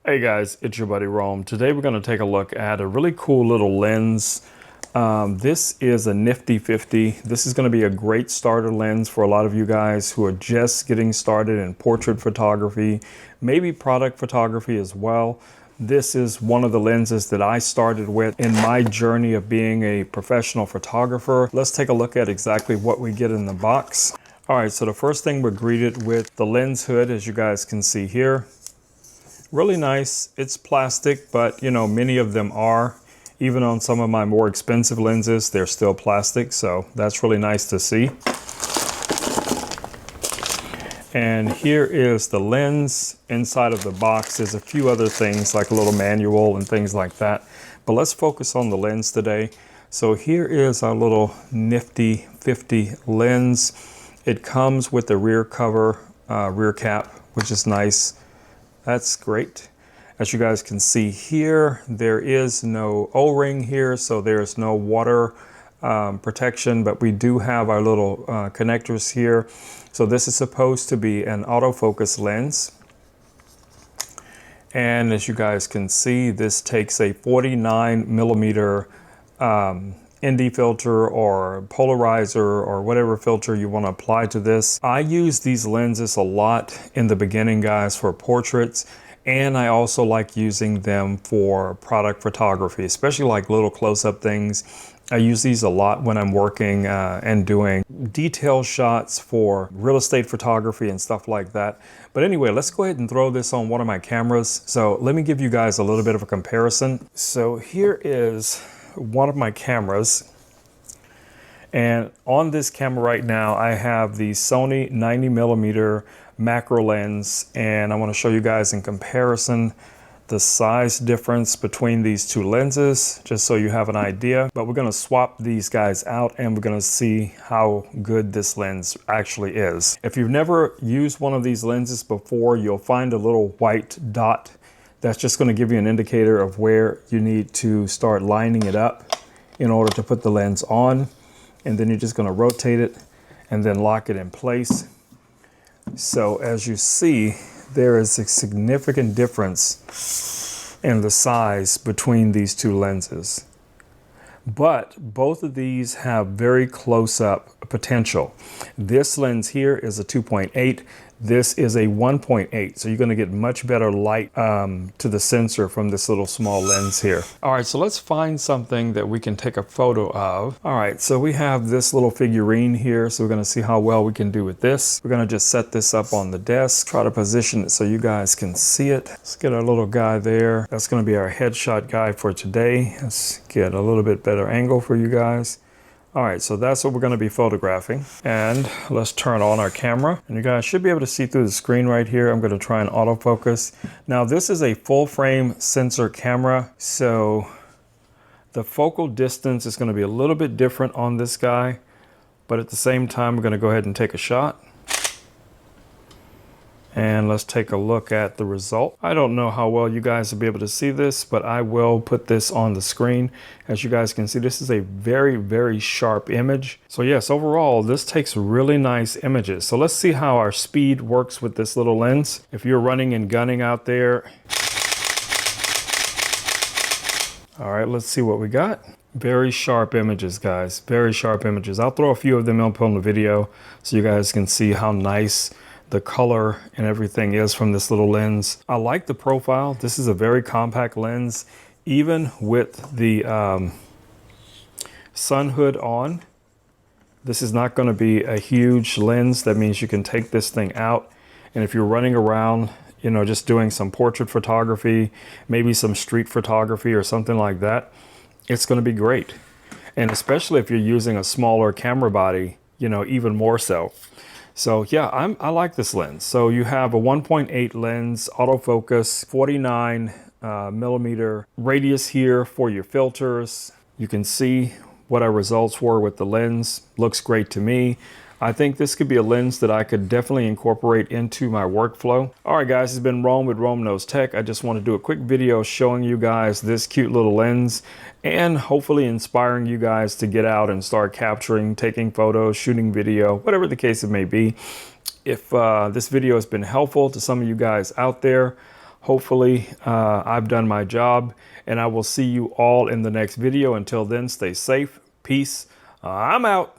Hey guys, it's your buddy Rome. Today we're going to take a look at a really cool little lens. This is a nifty 50. This is going to be a great starter lens for a lot of you guys who are just getting started in portrait photography, maybe product photography as well. This is one of the lenses that I started with in my journey of being a professional photographer. Let's take a look at exactly what we get in the box. All right, so the first thing we're greeted with the lens hood, as you guys can see here. Really nice. It's plastic, but you know, many of them are. Even on some of my more expensive lenses, they're still plastic, so that's really nice to see. And here is the lens. Inside of the box is a few other things like a little manual and things like that. But let's focus on the lens today. So here is our little nifty 50 lens. It comes with the rear cover, rear cap, which is nice. That's great. As you guys can see here, there is no O-ring here, so there's no water protection, but we do have our little connectors here. So this is supposed to be an autofocus lens. And as you guys can see, this takes a 49mm ND filter or polarizer or whatever filter you want to apply to this. I use these lenses a lot in the beginning, guys, for portraits, and I also like using them for product photography, especially like little close-up things. I use these a lot when I'm working and doing detail shots for real estate photography and stuff like that. But anyway, let's go ahead and throw this on one of my cameras. So let me give you guys a little bit of a comparison. So here is one of my cameras, and on this camera right now I have the Sony 90mm macro lens, and I want to show you guys in comparison the size difference between these two lenses, just so you have an idea. But we're going to swap these guys out and we're going to see how good this lens actually is. If you've never used one of these lenses before, you'll find a little white dot. That's just going to give you an indicator of where you need to start lining it up in order to put the lens on. And then you're just going to rotate it and then lock it in place. So as you see, there is a significant difference in the size between these two lenses. But both of these have very close-up potential. This lens here is a 2.8. This is a 1.8, so you're going to get much better light to the sensor from this little small lens here. All right, so let's find something that we can take a photo of. All right, so we have this little figurine here, so we're going to see how well we can do with this. We're going to just set this up on the desk, try to position it so you guys can see it. Let's get our little guy there. That's going to be our headshot guy for today. Let's get a little bit better angle for you guys. All right, so that's what we're going to be photographing. And let's turn on our camera. And you guys should be able to see through the screen right here. I'm going to try and autofocus. Now, this is a full frame sensor camera, so the focal distance is going to be a little bit different on this guy. But at the same time, we're going to go ahead and take a shot. And let's take a look at the result. I don't know how well you guys will be able to see this, but I will put this on the screen. As you guys can see, this is a very, very sharp image. So yes, overall, this takes really nice images. So let's see how our speed works with this little lens. If you're running and gunning out there. All right, let's see what we got. Very sharp images, guys, very sharp images. I'll throw a few of them up on the video so you guys can see how nice the color and everything is from this little lens. I like the profile. This is a very compact lens, even with the sun hood on. This is not going to be a huge lens. That means you can take this thing out, and if you're running around, you know, just doing some portrait photography, maybe some street photography or something like that, it's going to be great. And especially if you're using a smaller camera body, you know, even more so. So yeah, I like this lens. So you have a 1.8 lens, autofocus, 49mm radius here for your filters. You can see what our results were with the lens. Looks great to me. I think this could be a lens that I could definitely incorporate into my workflow. All right, guys, it's been Rome with Rome Knows Tech. I just want to do a quick video showing you guys this cute little lens and hopefully inspiring you guys to get out and start capturing, taking photos, shooting video, whatever the case it may be. If this video has been helpful to some of you guys out there, Hopefully I've done my job, and I will see you all in the next video. Until then, stay safe. Peace. I'm out.